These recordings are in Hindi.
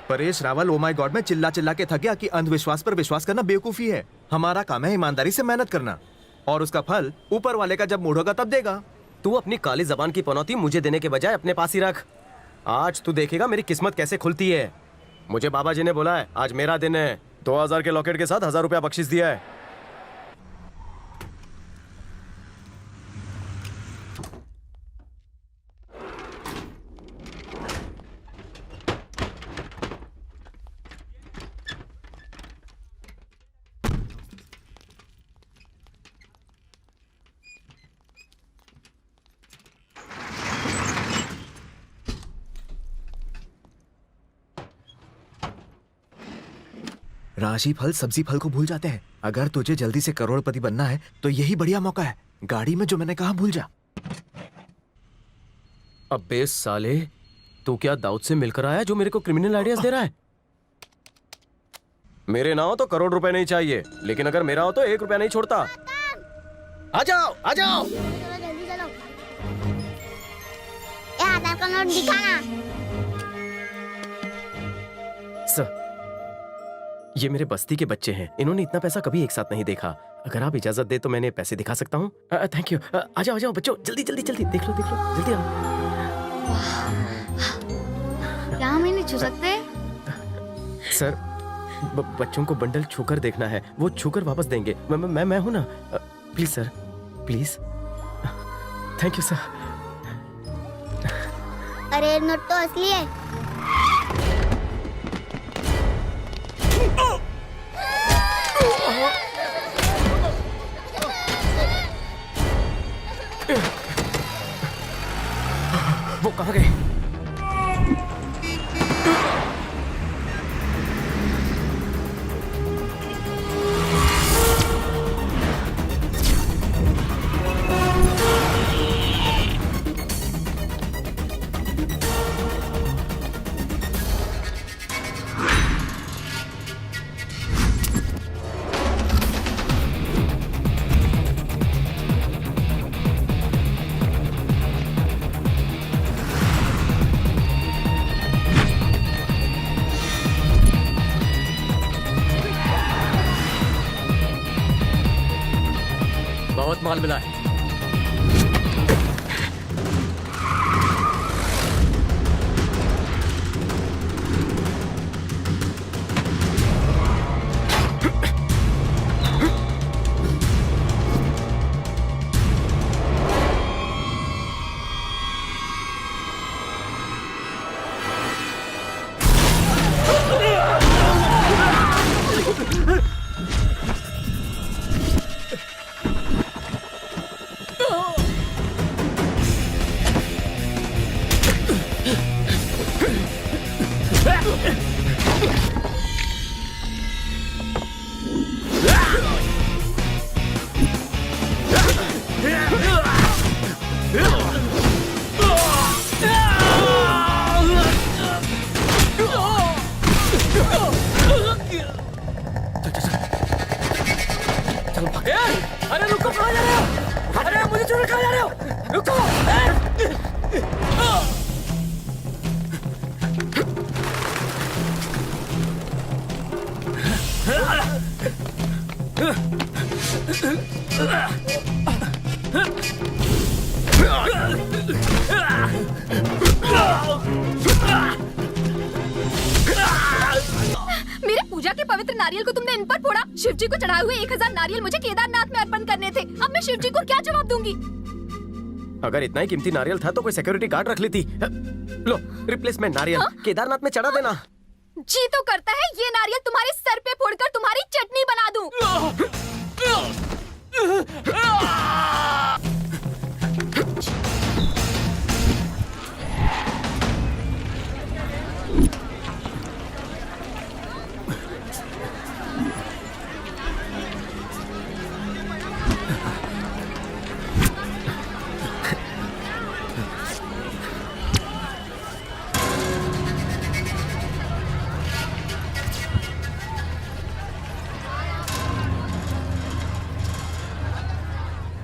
Paresh Rawal oh my God में चिल्ला चिल्ला के थक गया कि अंधविश्वास पर विश्वास करना बेवकूफी है। हमारा काम है ईमानदारी से मेहनत करना, और उसका फल ऊपर वाले का जब मूड होगा तब देगा। तू अपनी काली जबान की पनौती मुझे देने के बजाय अपने पास ही रख। आज तू देखेगा मेरी किस्मत कैसे खुलती है। मुझे बाबा जी ने बोला है आज मेरा दिन है। 2000 के लॉकेट के साथ 1000 रुपया बख्शिश दिया है। राशि फल सब्जी फल को भूल जाते हैं। अगर तुझे जल्दी से करोड़पति बनना है तो यही बढ़िया मौका है। गाड़ी में जो मैंने कहा भूल जा। अबे साले, तू क्या दाऊद से मिलकर आया जो मेरे को क्रिमिनल आइडियाज दे रहा है? मेरे ना हो तो करोड़ रुपए नहीं चाहिए, लेकिन अगर मेरा हो तो 1 रुपया नहीं छोड़ता। आ जाओ आ जाओ। चलो जल्दी चलो। ये आधार का नोट दिखाना। सर, ये मेरे बस्ती के बच्चे हैं। इन्होंने इतना पैसा कभी एक साथ नहीं देखा। अगर आप इजाजत दे तो मैंने पैसे दिखा सकता हूँ। Thank you. आ जाओ बच्चों, जल्दी जल्दी जल्दी देख लो जल्दी आओ। क्या हम इन्हें छू सकते हैं? सर, बच्चों को बंडल छूकर देखना है, वो छूकर वापस देंगे। मैं हूं ना। Please sir, please. Thank you sir. अरे नोट तो असली है। वो कहाँ गए? बहुत माल मिला है। अरे रुको, कहाँ जा रहे हो? अरे मुझे छोड़ कहाँ जा रहे हो? रुको। मेरे पूजा के पवित्र नारियल को तुमने इन पर फोड़ा। शिव जी को चढ़ाए हुए 1000 नारियल मुझे केदारनाथ में अर्पण करने थे। अब मैं शिव जी को क्या जवाब दूंगी? अगर इतना ही कीमती नारियल था तो कोई सिक्योरिटी गार्ड रख लेती। लो, रिप्लेसमेंट नारियल। हाँ? केदारनाथ में चढ़ा देना। जी तो करता है ये नारियल तुम्हारे सर पे फोड़कर तुम्हारी चटनी बना दूं।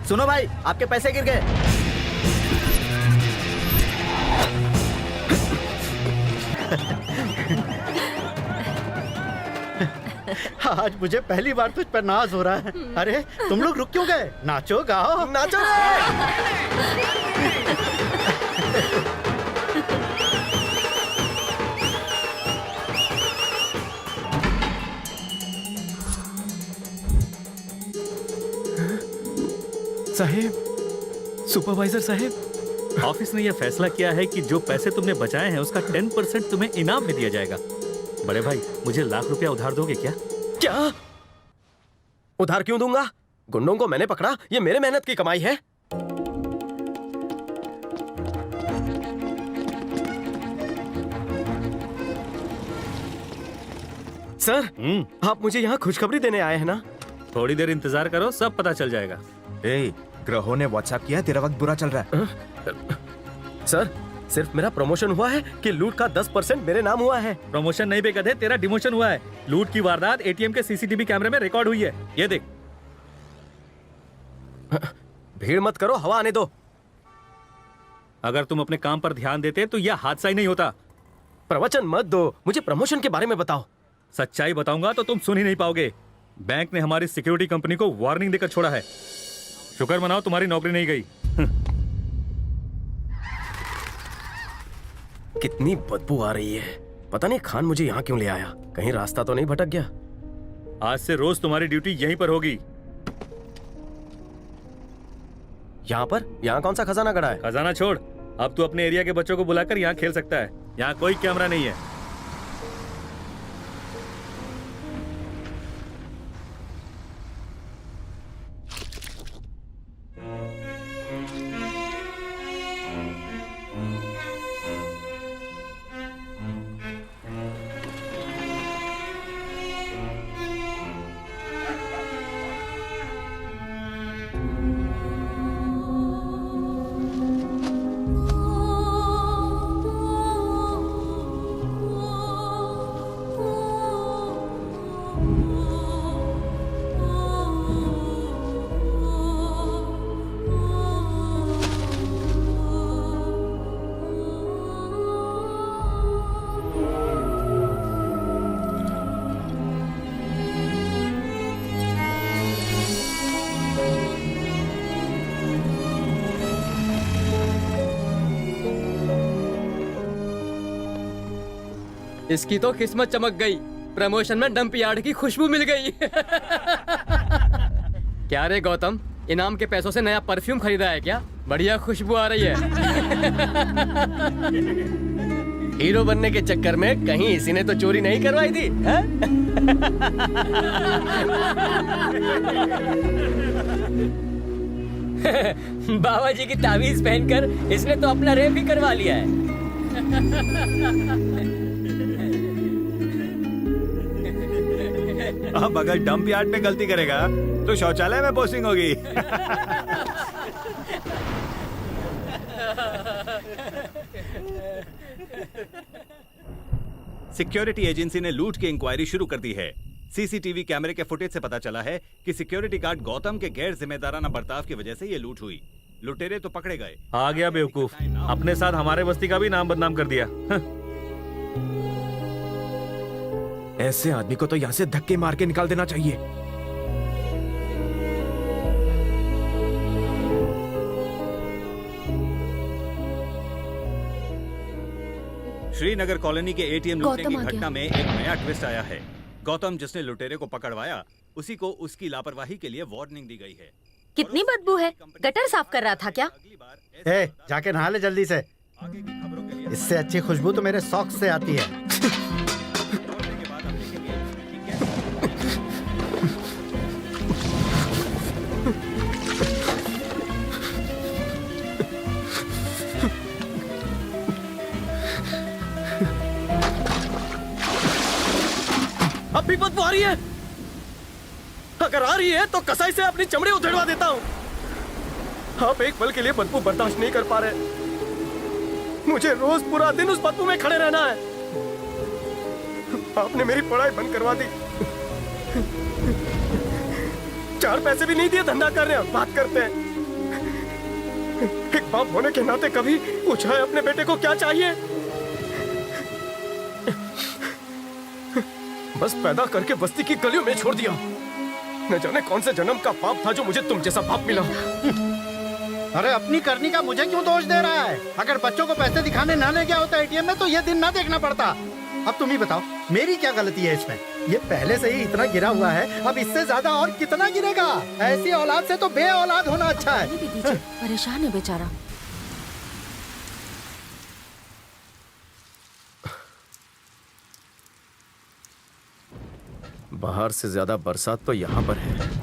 सुनो भाई, आपके पैसे गिर गए। आज मुझे पहली बार तुझ पर नाज हो रहा है। अरे तुम लोग रुक क्यों गए? नाचो गाओ। नाचो रे। साहेब, सुपरवाइजर साहेब, ऑफिस ने यह फैसला किया है कि जो पैसे तुमने बचाए हैं उसका 10% तुम्हें इनाम में दिया जाएगा। बड़े भाई, मुझे ₹1,00,000 उधार दोगे क्या? क्या? उधार क्यों दूंगा? गुंडों को मैंने पकड़ा, ये मेरे मेहनत की कमाई है। सर, आप मुझे यहाँ खुशखबरी देने आए हैं ना? थोड़ी देर इंतजार करो, सब पता चल जाएगा। ए, ग्रहों ने व्हाट्सएप किया, तेरा वक्त बुरा चल रहा है। सर, सिर्फ मेरा प्रमोशन हुआ है कि लूट का 10% मेरे नाम हुआ है? प्रमोशन नहीं बे गधे, तेरा डिमोशन हुआ है। लूट की वारदात एटीएम के सीसीटीवी कैमरे में रिकॉर्ड हुई है, ये देख। भीड़ मत करो, हवा आने दो। अगर तुम अपने काम पर ध्यान देते तो यह हादसा ही नहीं होता। प्रवचन मत दो, मुझे प्रमोशन के बारे में बताओ। सच्चाई बताऊंगा तो तुम सुन ही नहीं पाओगे। बैंक ने हमारी सिक्योरिटी कंपनी को वार्निंग देकर छोड़ा है। शुक्र मनाओ तुम्हारी नौकरी नहीं गई। कितनी बदबू आ रही है। पता नहीं खान मुझे यहाँ क्यों ले आया। कहीं रास्ता तो नहीं भटक गया? आज से रोज तुम्हारी ड्यूटी यहीं पर होगी। यहाँ पर? यहाँ कौन सा खजाना गड़ा है? खजाना छोड़, अब तू अपने एरिया के बच्चों को बुलाकर यहाँ खेल सकता है। यहाँ कोई कैमरा नहीं है। इसकी तो किस्मत चमक गई। प्रमोशन में डंप यार्ड की खुशबू मिल गई। क्या रे गौतम, इनाम के पैसों से नया परफ्यूम खरीदा है क्या? बढ़िया खुशबू आ रही है। हीरो बनने के चक्कर में कहीं इसी ने तो चोरी नहीं करवाई थी? बाबा जी की तावीज पहनकर इसने तो अपना रेप भी करवा लिया है। अब अगर डंप यार्ड में गलती करेगा तो शौचालय में पोस्टिंग होगी। सिक्योरिटी एजेंसी ने लूट की इंक्वायरी शुरू कर दी है। सीसीटीवी कैमरे के फुटेज से पता चला है कि सिक्योरिटी गार्ड गौतम के गैर जिम्मेदाराना बर्ताव की वजह से ये लूट हुई। लुटेरे तो पकड़े गए। आ गया बेवकूफ, अपने साथ हमारे बस्ती का भी नाम बदनाम कर दिया। ऐसे आदमी को तो यहाँ से धक्के मार के निकाल देना चाहिए। श्रीनगर कॉलोनी के एटीएम लूटने की गौतम आ घटना में एक नया ट्विस्ट आया है। गौतम जिसने लुटेरे को पकड़वाया, उसी को उसकी लापरवाही के लिए वार्निंग दी गई है। कितनी बदबू है। गटर साफ कर रहा था क्या? अगली बार ए, जाके नहा ले जल्दी से। आगे की खबरों के लिए इससे अच्छी खुशबू तो मेरे सॉक्स से आती है। दौड़ने के बाद हम देखेंगे कि कैसे अब भी बदबू आ रही है। अगर आ रही है तो कसाई से अपनी चमड़ी उधेड़वा देता हूँ। आप एक पल के लिए बदबू बर्दाश्त नहीं कर पा रहे। मुझे रोज पूरा दिन उस बदबू में खड़े रहना है। आपने मेरी पढ़ाई बंद करवा दी। 4 पैसे भी नहीं दिए, धंधा कर रहे हैं, बात करते हैं। एक बाप होने के नाते कभी पूछा है अपने बेटे को क्या चाहिए? बस पैदा करके बस्ती की गलियों में छोड़ दिया। न जाने कौन से जन्म का पाप था जो मुझे तुम जैसा बाप मिला। अरे अपनी करनी का मुझे क्यों दोष दे रहा है? अगर बच्चों को पैसे दिखाने ना ले गया होता एटीएम में तो ये दिन ना देखना पड़ता। अब तुम ही बताओ मेरी क्या गलती है इसमें? ये पहले से ही इतना गिरा हुआ है, अब इससे ज्यादा और कितना गिरेगा? ऐसी औलाद से तो बे औलाद होना अच्छा है। भी दीजिए, परेशान है बेचारा। बाहर से ज्यादा बरसात तो यहाँ पर है।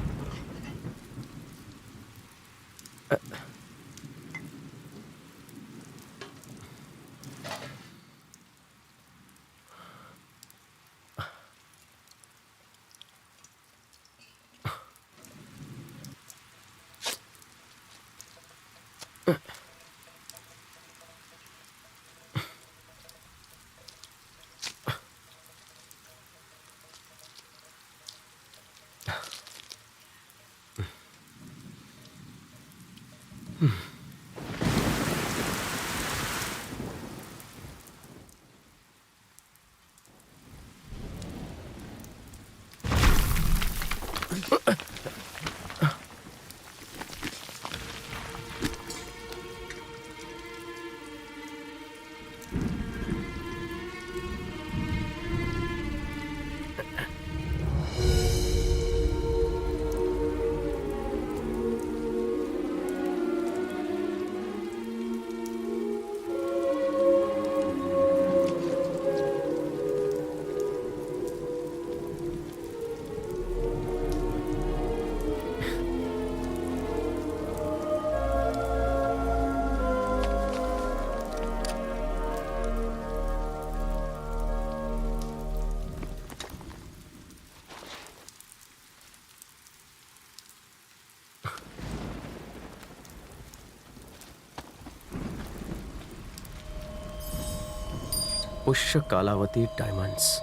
पुष्य कालावती डायमंड्स।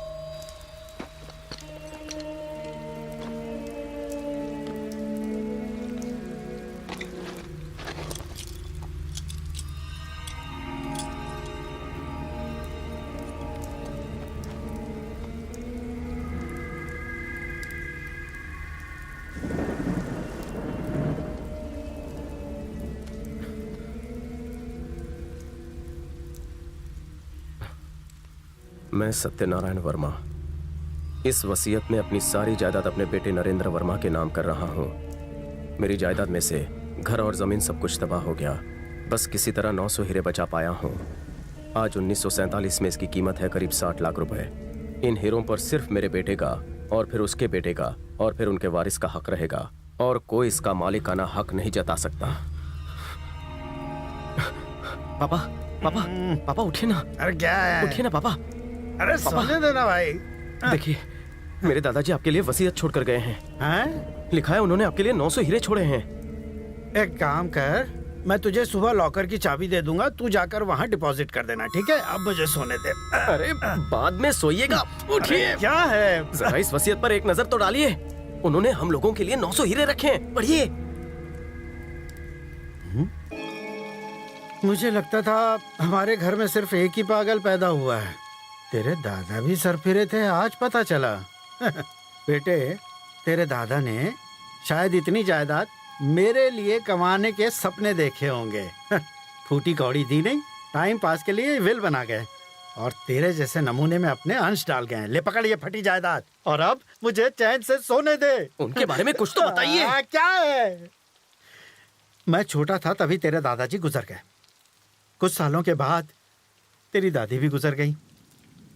मैं सत्यनारायण वर्मा इस वसीयत में अपनी सारी जायदाद अपने बेटे नरेंद्र वर्मा के नाम कर रहा हूँ। मेरी जायदाद में से घर और जमीन सब कुछ तबाह हो गया, बस किसी तरह 900 हीरे बचा पाया हूँ। आज 1947 में इसकी कीमत है करीब 60 लाख रुपए। इन हीरों पर सिर्फ मेरे बेटे का और फिर उसके बेटे का और फिर उनके वारिस का हक रहेगा और कोई इसका मालिकाना हक नहीं जता सकता। पापा पापा पापा उठिए ना। अरे क्या है? उठिए ना पापा। अरे सोने देना भाई। देखिए मेरे दादाजी आपके लिए वसीयत छोड़कर गए हैं। हैं? लिखा है उन्होंने आपके लिए 900 हीरे छोड़े हैं। एक काम कर, मैं तुझे सुबह लॉकर की चाबी दे दूंगा, तू जाकर वहाँ डिपॉजिट कर देना, ठीक है? अब मुझे सोने दे। अरे बाद में सोइएगा, उठिए। क्या है? जरा इस वसीयत पर एक नजर तो डालिए। उन्होंने हम लोगों के लिए 900 हीरे रखे हैं, पढ़िए। मुझे लगता था हमारे घर में सिर्फ एक ही पागल पैदा हुआ है। तेरे दादा भी सरफिरे थे, आज पता चला। बेटे, तेरे दादा ने शायद इतनी जायदाद मेरे लिए कमाने के सपने देखे होंगे। फूटी कौड़ी दी नहीं, टाइम पास के लिए विल बना गए और तेरे जैसे नमूने में अपने अंश डाल गए। ले पकड़ ये फटी जायदाद और अब मुझे चैन से सोने दे। उनके बारे में कुछ तो बताइए। क्या है? मैं छोटा था तभी तेरे दादाजी गुजर गए। कुछ सालों के बाद तेरी दादी भी गुजर गई।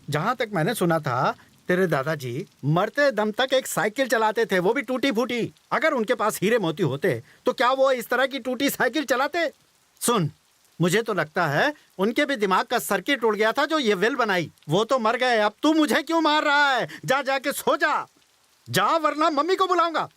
जहां तक मैंने सुना था तेरे दादाजी मरते दम तक एक साइकिल चलाते थे, वो भी टूटी फूटी। अगर उनके पास हीरे मोती होते तो क्या वो इस तरह की टूटी साइकिल चलाते? सुन, मुझे तो लगता है उनके भी दिमाग का सर्किट उड़ गया था जो ये विल बनाई। वो तो मर गए, अब तू मुझे क्यों मार रहा है? जा जाके सो जा, जा वरना मम्मी को बुलाऊंगा।